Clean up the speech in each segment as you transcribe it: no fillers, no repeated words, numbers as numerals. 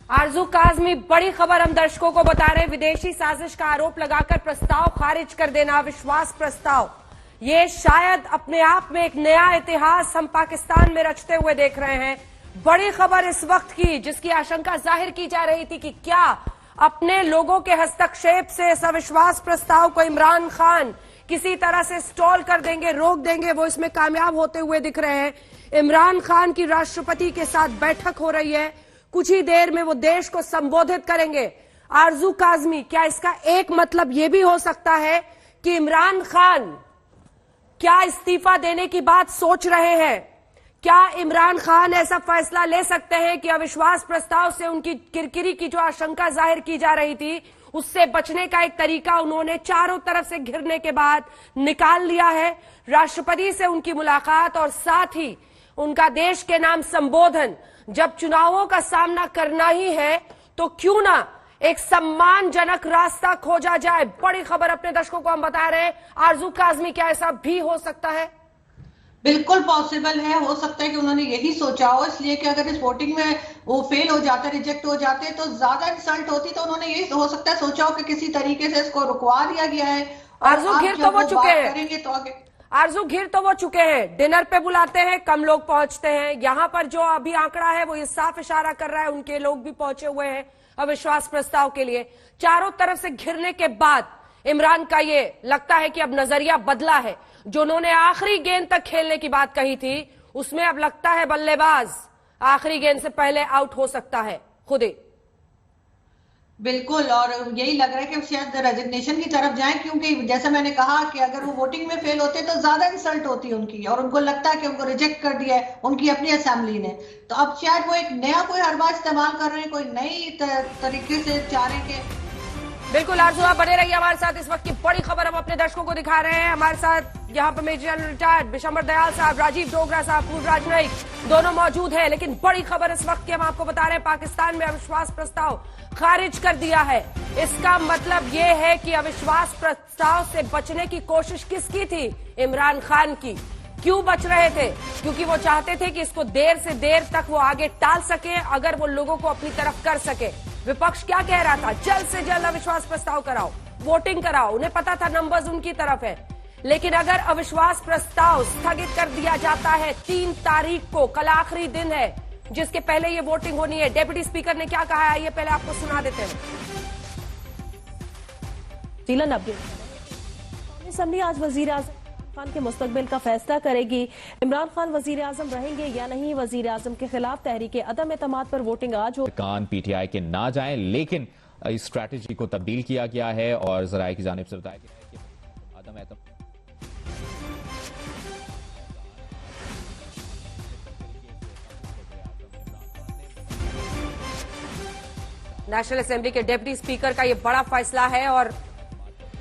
आरजू काज़मी, बड़ी खबर हम दर्शकों को बता रहे हैं। विदेशी साजिश का आरोप लगाकर प्रस्ताव खारिज कर देना, अविश्वास प्रस्ताव, ये शायद अपने आप में एक नया इतिहास हम पाकिस्तान में रचते हुए देख रहे हैं। बड़ी खबर इस वक्त की, जिसकी आशंका जाहिर की जा रही थी कि क्या अपने लोगों के हस्तक्षेप से इस अविश्वास प्रस्ताव को इमरान खान किसी तरह से स्टॉल कर देंगे, रोक देंगे, वो इसमें कामयाब होते हुए दिख रहे हैं। इमरान खान की राष्ट्रपति के साथ बैठक हो रही है, कुछ ही देर में वो देश को संबोधित करेंगे। आरजू काज़मी, क्या इसका एक मतलब यह भी हो सकता है कि इमरान खान क्या इस्तीफा देने की बात सोच रहे हैं? क्या इमरान खान ऐसा फैसला ले सकते हैं कि अविश्वास प्रस्ताव से उनकी किरकिरी की जो आशंका जाहिर की जा रही थी, उससे बचने का एक तरीका उन्होंने चारों तरफ से घिरने के बाद निकाल लिया है? राष्ट्रपति से उनकी मुलाकात और साथ ही उनका देश के नाम संबोधन। जब चुनावों का सामना करना ही है तो क्यों ना एक सम्मानजनक रास्ता खोजा जाए। बड़ी खबर अपने दर्शकों को हम बता रहे हैं। आरजू काज़मी, क्या ऐसा भी हो सकता है? बिल्कुल पॉसिबल है, हो सकता है कि उन्होंने यही सोचा हो, इसलिए कि अगर इस वोटिंग में वो फेल हो जाते, रिजेक्ट हो जाते तो ज्यादा इंसल्ट होती, तो उन्होंने यही हो सकता है सोचा हो कि किसी तरीके से इसको रुकवा दिया गया है। आरजू घिर तो वो चुके हैं, करेंगे तो आगे आरजू घिर तो वो चुके हैं। डिनर पे बुलाते हैं, कम लोग पहुंचते हैं। यहां पर जो अभी आंकड़ा है वो ये साफ इशारा कर रहा है, उनके लोग भी पहुंचे हुए हैं अविश्वास प्रस्ताव के लिए। चारों तरफ से घिरने के बाद इमरान का ये लगता है कि अब नजरिया बदला है। जो उन्होंने आखिरी गेंद तक खेलने की बात कही थी, उसमें अब लगता है बल्लेबाज आखिरी गेंद से पहले आउट हो सकता है खुद ही। बिल्कुल, और यही लग रहा है कि शायद रेजिग्नेशन की तरफ जाएं, क्योंकि जैसे मैंने कहा कि अगर वो वोटिंग में फेल होते तो ज्यादा इंसल्ट होती उनकी, और उनको लगता है कि उनको रिजेक्ट कर दिया है उनकी अपनी असेंबली ने। तो अब शायद वो एक नया कोई हरबा इस्तेमाल कर रहे हैं, कोई नई तरीके से चाह रहे हैं कि बिल्कुल। आरजू, आप बने रहिए हमारे साथ। इस वक्त की बड़ी खबर हम अपने दर्शकों को दिखा रहे हैं। हमारे साथ यहाँ पर major general retired Vishambar Dayal Sahab, Rajiv Dogra साहब, पूर्व राजनयिक, दोनों मौजूद हैं। लेकिन बड़ी खबर इस वक्त की हम आपको बता रहे हैं, पाकिस्तान में अविश्वास प्रस्ताव खारिज कर दिया है। इसका मतलब ये है कि अविश्वास प्रस्ताव से बचने की कोशिश किसकी थी? इमरान खान की। क्यों बच रहे थे? क्योंकि वो चाहते थे कि इसको देर से देर तक वो आगे टाल सके, अगर वो लोगों को अपनी तरफ कर सके। विपक्ष क्या कह रहा था? जल्द से जल्द अविश्वास प्रस्ताव कराओ, वोटिंग कराओ। उन्हें पता था नंबर्स उनकी तरफ है। लेकिन अगर अविश्वास प्रस्ताव स्थगित कर दिया जाता है 3 तारीख को, कल आखिरी दिन है जिसके पहले ये वोटिंग होनी है। डेप्यूटी स्पीकर ने क्या कहा है, आइए पहले आपको सुना देते हैं। असेंबली आज वजीर आजम खान के मुस्तकबिल का फैसला करेगी। इमरान खान वजीर आजम रहेंगे या नहीं? वजीर आजम के खिलाफ तहरीक अदम एतमाद पर वोटिंग आज हो। कान पीटीआई के ना जाए, लेकिन इस स्ट्रैटेजी को तब्दील किया गया है और जराये की जानिब से बताया गया है कि अदम एतमाद नेशनल असेंबली के डिप्टी स्पीकर का यह बड़ा फैसला है और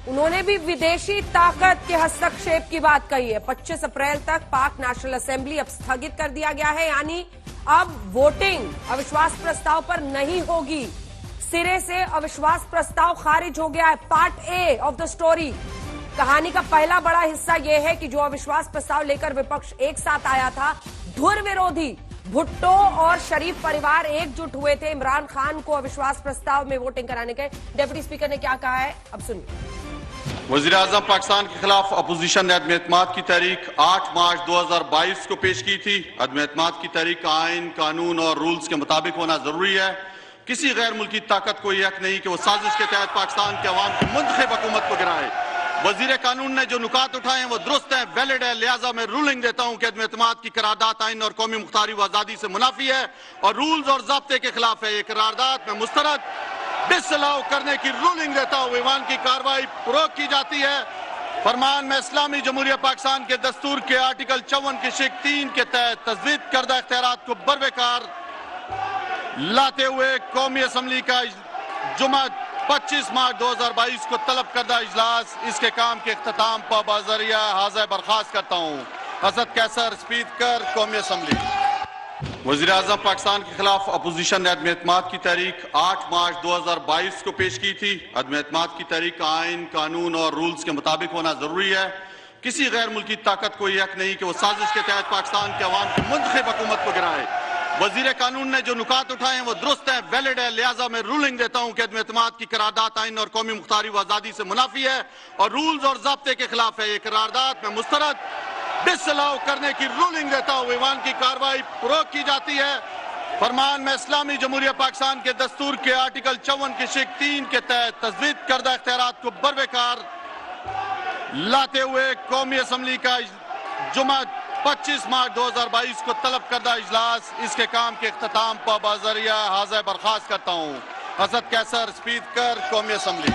उन्होंने भी विदेशी ताकत के हस्तक्षेप की बात कही है। 25 अप्रैल तक पाक नेशनल असेंबली अब स्थगित कर दिया गया है, यानी अब वोटिंग अविश्वास प्रस्ताव पर नहीं होगी। सिरे से अविश्वास प्रस्ताव खारिज हो गया है। Part A of the story, कहानी का पहला बड़ा हिस्सा यह है कि जो अविश्वास प्रस्ताव लेकर विपक्ष एक साथ आया था, धुर विरोधी भुट्टो और शरीफ परिवार एकजुट हुए थे इमरान खान को अविश्वास प्रस्ताव में वोटिंग कराने के। डिप्टी स्पीकर ने क्या कहा है, अब सुनिए। वज़ीर आज़म पाकिस्तान के खिलाफ अपोजिशन ने अदम एतमाद की तारीख 8 मार्च 2022 को पेश की थी। अदम एतमाद की तारीख आइन, कानून और रूल्स के मुताबिक होना जरूरी है। किसी गैर मुल्की ताकत को यह हक नहीं कि वो साजिश के तहत पाकिस्तान के अवाम की मुंतखब हुकूमत को गिराए। वजीर कानून ने जो नुकात उठाए हैं वो दुरुस्त है, वैलिड है। लिहाजा मैं रूलिंग देता हूं कि अदम एतमाद की करारदाद आइन और कौमी मुख्तारी व आजादी से मुनाफी है और रूल्स और ज़ाब्ते के खिलाफ है। ये करारदाद में मुस्तरद डिसअलाउ करने की रूलिंग देता हूं। ईवान की कार्रवाई रोक की जाती है। फरमान में इस्लामी जमहूरिया पाकिस्तान के दस्तूर के आर्टिकल 54 की शिक 3 के तहत तजवीज़ करदा इख्तियारात को बरकरार लाते हुए कौमी असम्बली का जुमा 25 मार्च 2022 को तलब करदा इजलास इसके काम के इख्तिताम पर बाज़रिया हाज़िर बर्खास्त करता हूँ। हज़रत कैसर, स्पीकर कौमी असम्बली। वज़ीर आज़म पाकिस्तान के खिलाफ अपोजिशन ने अदम एतमाद की तारीख 8 मार्च 2022 को पेश की थी। अदम एतमाद की तारीख आइन, कानून और रूल्स के मुताबिक होना जरूरी है। किसी गैर मुल्की ताकत को यह हक नहीं कि वो साजिश के तहत पाकिस्तान के अवाम की मुंतखब हुकूमत को गिराए। वजीर कानून ने जो नुकात उठाए हैं वो दुरुस्त है, वैलिड है, लिहाजा मैं रूलिंग देता हूं कि अदम एतमाद की करारदाद आइन और कौमी मुख्तारी व आजादी से मुनाफी है और रूल्स और ज़ाब्ते के खिलाफ है। ये करारदाद में मुस्तरद डिसअलाउ करने की रूलिंग देता हूं। ईवान की कार्रवाई प्रोग की जाती है। फरमान में इस्लामी जमहूरिया पाकिस्तान के दस्तूर के आर्टिकल 54 की शिक 3 के तहत तजवीज़ करदा इख्तियारात को बरवेकार लाते हुए कौमी असम्बली का जुमा 25 मार्च 2022 को तलब करदा इजलास इसके काम के इख्तिताम पर बाज़रिया हाज़िर बर्खास्त करता हूँ। हज़रत कैसर स्पीकर कौमी असम्बली।